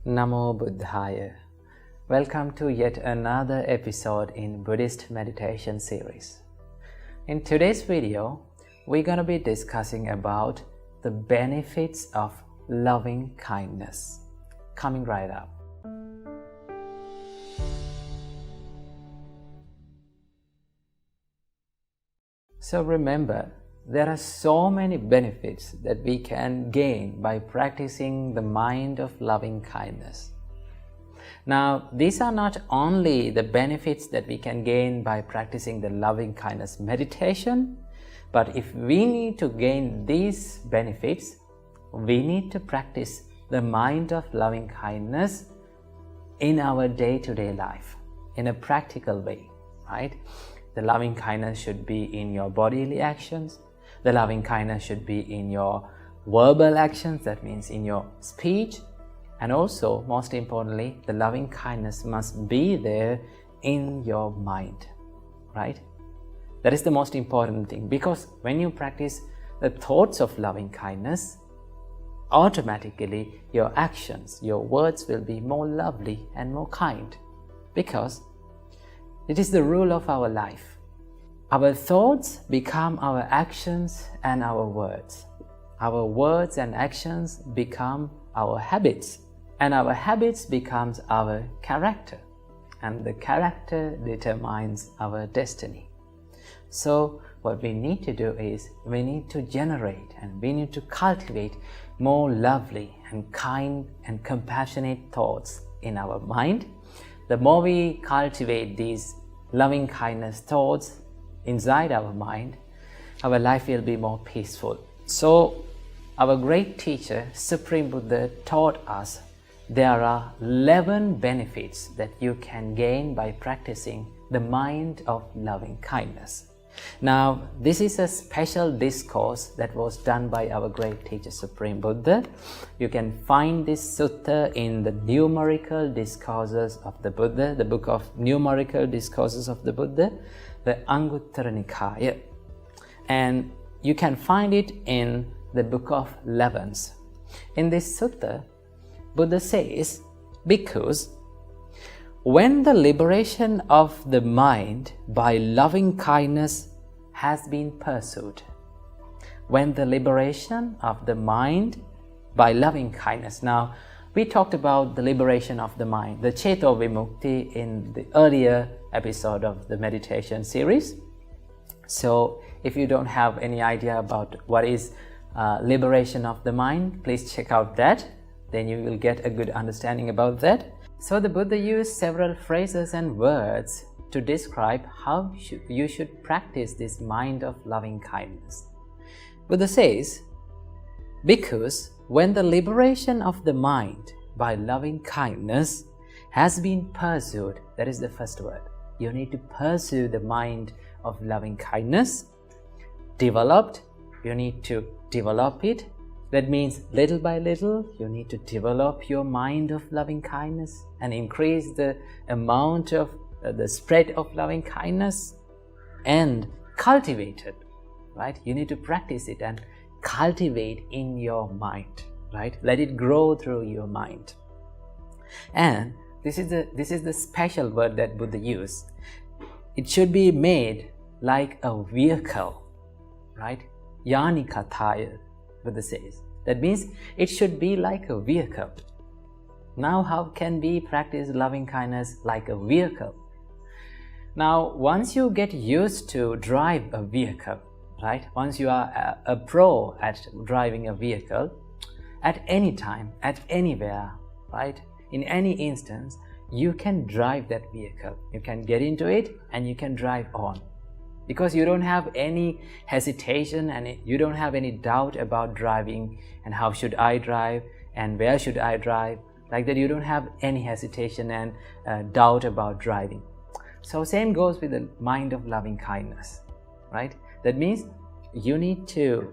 Namo Buddhaya. Welcome to yet another episode in Buddhist meditation series. In today's video, we're going to be discussing about the benefits of loving kindness. Coming right up. So remember, there are so many benefits that we can gain by practicing the mind of loving kindness. Now, these are not only the benefits that we can gain by practicing the loving kindness meditation, but if we need to gain these benefits, we need to practice the mind of loving kindness in our day-to-day life, in a practical way, right? The loving kindness should be in your bodily actions. The loving kindness should be in your verbal actions, that means in your speech. And also, most importantly, the loving kindness must be there in your mind, right? That is the most important thing, because when you practice the thoughts of loving kindness, automatically your actions, your words will be more lovely and more kind, because it is the rule of our life. Our thoughts become our actions and our words. Our words and actions become our habits, and our habits becomes our character, and the character determines our destiny. So what we need to do is we need to generate and we need to cultivate more lovely and kind and compassionate thoughts in our mind. The more we cultivate these loving kindness thoughts inside our mind, our life will be more peaceful. So our great teacher, Supreme Buddha, taught us there are 11 benefits that you can gain by practicing the mind of loving kindness. Now, this is a special discourse that was done by our great teacher, Supreme Buddha. You can find this sutta in the Numerical Discourses of the Buddha, the book of Numerical Discourses of the Buddha, the Anguttara Nikaya. And you can find it in the book of Levens. In this sutta, Buddha says, because when the liberation of the mind by loving kindness has been pursued, when the liberation of the mind by loving kindness. Now, we talked about the liberation of the mind, the Ceto Vimukti, in the earlier episode of the meditation series. So, if you don't have any idea about what is liberation of the mind, please check out that. Then you will get a good understanding about that. So the Buddha used several phrases and words to describe how you should practice this mind of loving kindness. Buddha says, because when the liberation of the mind by loving kindness has been pursued, that is the first word. You need to pursue the mind of loving kindness. Developed, you need to develop it. That means little by little, you need to develop your mind of loving kindness and increase the amount of the spread of loving kindness and cultivate it, right? You need to practice it and cultivate in your mind, right? Let it grow through your mind. And this is the special word that Buddha used. It should be made like a vehicle, right? Yani kathaya, Buddha says. That means it should be like a vehicle. Now, how can we practice loving kindness like a vehicle? Now, once you get used to drive a vehicle, right? Once you are a pro at driving a vehicle, at any time, at anywhere, right? In any instance, you can drive that vehicle. You can get into it and you can drive on. Because you don't have any hesitation and you don't have any doubt about driving and how should I drive and where should I drive. Like that, you don't have any hesitation and doubt about driving. So same goes with the mind of loving kindness, right? That means you need to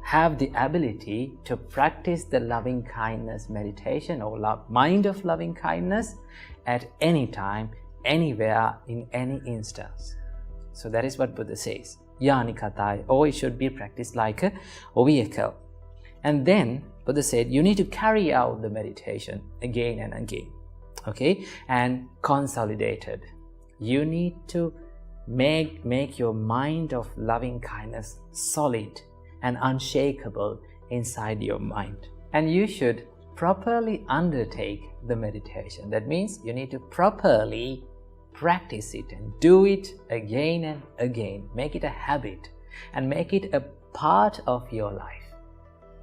have the ability to practice the loving kindness meditation or mind of loving kindness at any time, anywhere, in any instance. So that is what Buddha says. Yani katai, or it should be practiced like a vehicle. And then Buddha said you need to carry out the meditation again and again, okay, and consolidated. You need to make your mind of loving kindness solid and unshakable inside your mind. And you should properly undertake the meditation. That means you need to properly practice it and do it again and again. Make it a habit and make it a part of your life,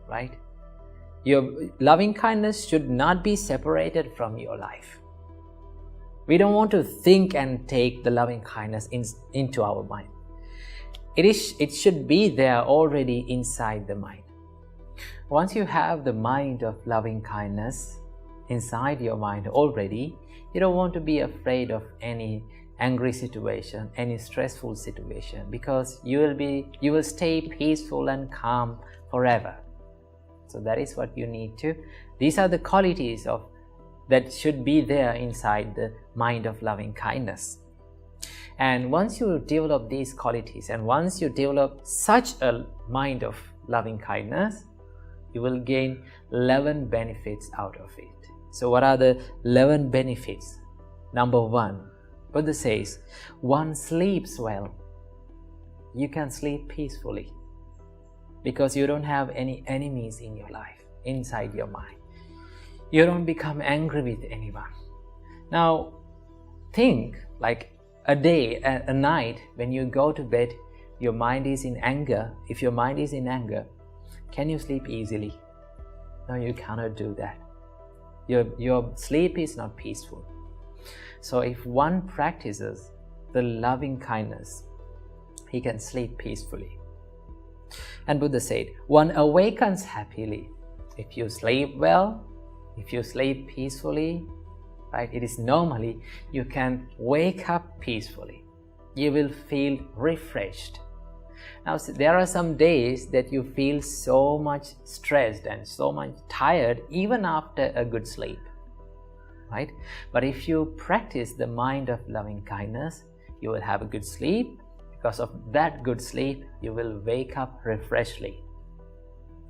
right? Your loving kindness should not be separated from your life. We don't want to think and take the loving kindness into our mind. It should be there already inside the mind. Once you have the mind of loving kindness inside your mind already, you don't want to be afraid of any angry situation, any stressful situation, because you will stay peaceful and calm forever. So that is what you need to. These are the qualities that should be there inside the mind of loving kindness. And once you develop these qualities, and once you develop such a mind of loving kindness, you will gain 11 benefits out of it. So what are the 11 benefits? Number 1, Buddha says, one sleeps well. You can sleep peacefully because you don't have any enemies in your life, inside your mind. You don't become angry with anyone. Now, think like a day, a night when you go to bed, your mind is in anger. If your mind is in anger, can you sleep easily? No, you cannot do that. Your sleep is not peaceful. So if one practices the loving kindness, he can sleep peacefully. And Buddha said, one awakens happily. If you sleep well, if you sleep peacefully, right, it is normally you can wake up peacefully. You will feel refreshed. Now, there are some days that you feel so much stressed and so much tired even after a good sleep, right? But if you practice the mind of loving kindness, you will have a good sleep. Because of that good sleep, you will wake up refreshedly.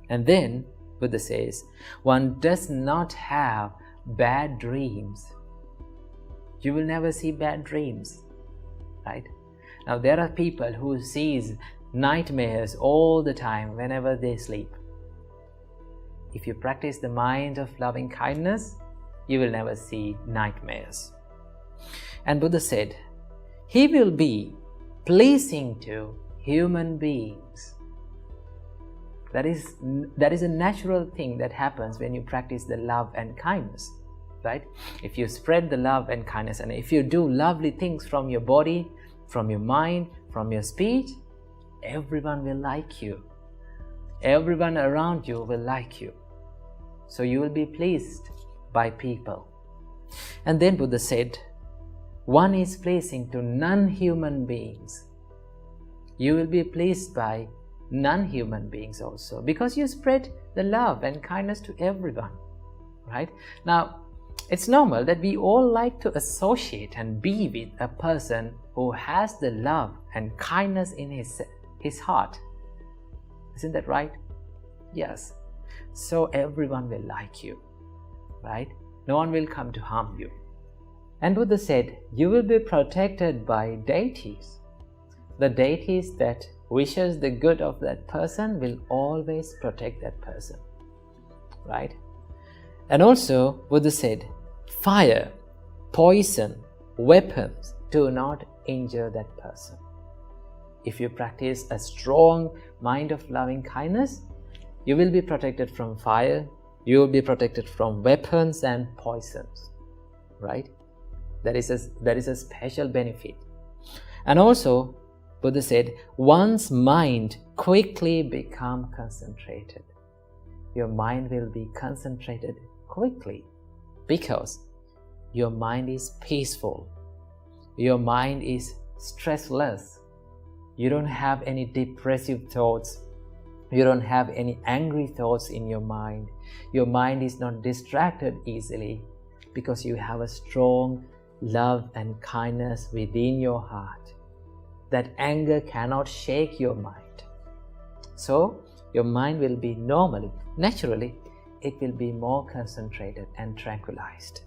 And then Buddha says, one does not have bad dreams. You will never see bad dreams, right? Now, there are people who sees nightmares all the time whenever they sleep. If you practice the mind of loving kindness, you will never see nightmares. And Buddha said, he will be pleasing to human beings. That is a natural thing that happens when you practice the love and kindness, right? If you spread the love and kindness, and if you do lovely things from your body, from your mind, from your speech, everyone will like you. Everyone around you will like you. So you will be pleased by people. And then Buddha said, one is pleasing to non-human beings. You will be pleased by non-human beings also, because you spread the love and kindness to everyone, right? Now, it's normal that we all like to associate and be with a person who has the love and kindness in his heart. Isn't that right? Yes. So everyone will like you, right? No one will come to harm you. And Buddha said, you will be protected by deities. The deities that wishes the good of that person will always protect that person, right? And also Buddha said, fire, poison, weapons do not injure that person. If you practice a strong mind of loving kindness, you will be protected from fire, you will be protected from weapons and poisons, right? That is a special benefit. And also Buddha said, one's mind quickly become concentrated. Your mind will be concentrated quickly because your mind is peaceful. Your mind is stressless. You don't have any depressive thoughts. You don't have any angry thoughts in your mind. Your mind is not distracted easily because you have a strong love and kindness within your heart. That anger cannot shake your mind. So your mind will be naturally, it will be more concentrated and tranquilized.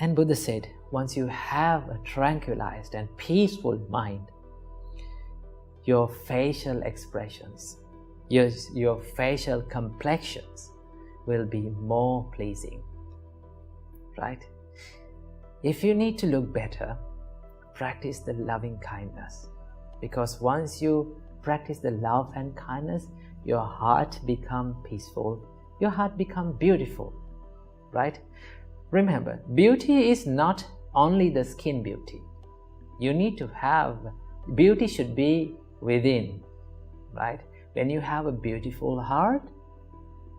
And Buddha said, once you have a tranquilized and peaceful mind, your facial expressions, your facial complexions will be more pleasing, right? If you need to look better, practice the loving kindness, because once you practice the love and kindness, your heart become peaceful, your heart become beautiful, right? Remember, beauty is not only the skin beauty. You need to have, beauty should be within, right? When you have a beautiful heart,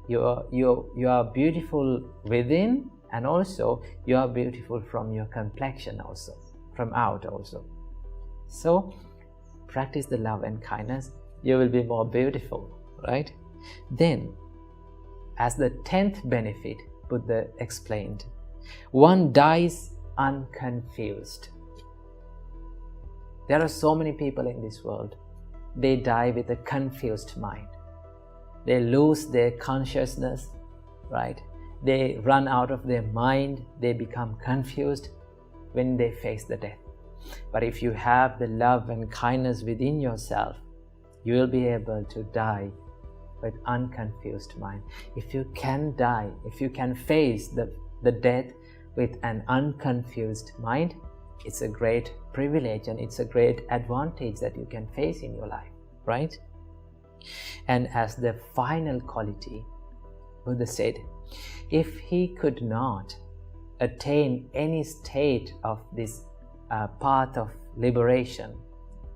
you are beautiful within, and also you are beautiful from your complexion also, from out also. So practice the love and kindness, you will be more beautiful, right? Then, as the 10th benefit, Buddha explained, one dies unconfused. There are so many people in this world, they die with a confused mind. They lose their consciousness, right? They run out of their mind, they become confused when they face the death. But if you have the love and kindness within yourself, you will be able to die with unconfused mind. If you can die, if you can face the death with an unconfused mind, it's a great privilege and it's a great advantage that you can face in your life, right? And as the final quality, Buddha said, if he could not attain any state of this path of liberation,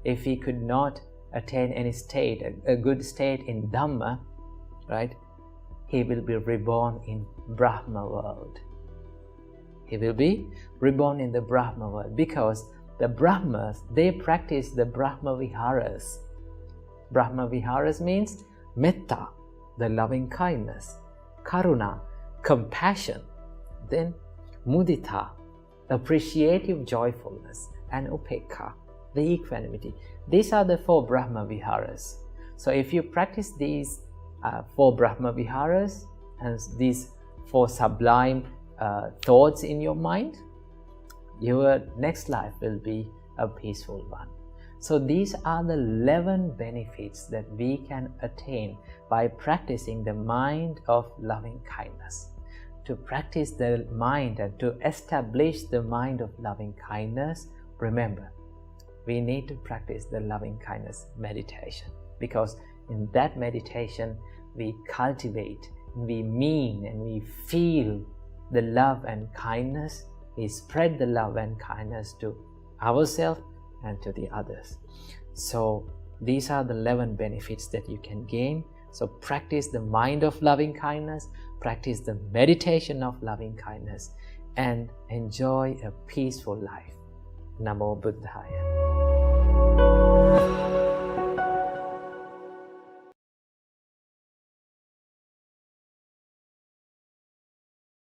if he could not attain any state, a good state in Dhamma, right, he will be reborn in Brahma world. He will be reborn in the Brahma world, because the Brahmas, they practice the Brahma Viharas. Brahma Viharas means metta, the loving kindness, karuna, compassion, then mudita, appreciative joyfulness, and upekkha, the equanimity. These are the 4 Brahma Viharas. So if you practice these 4 Brahma Viharas and these 4 sublime thoughts in your mind, your next life will be a peaceful one. So these are the 11 benefits that we can attain by practicing the mind of loving kindness. To practice the mind and to establish the mind of loving kindness, remember, we need to practice the loving kindness meditation, because in that meditation we cultivate, we mean and we feel the love and kindness, we spread the love and kindness to ourselves and to the others. So these are the 11 benefits that you can gain. So practice the mind of loving kindness, practice the meditation of loving kindness, and enjoy a peaceful life. Namo Buddhaya.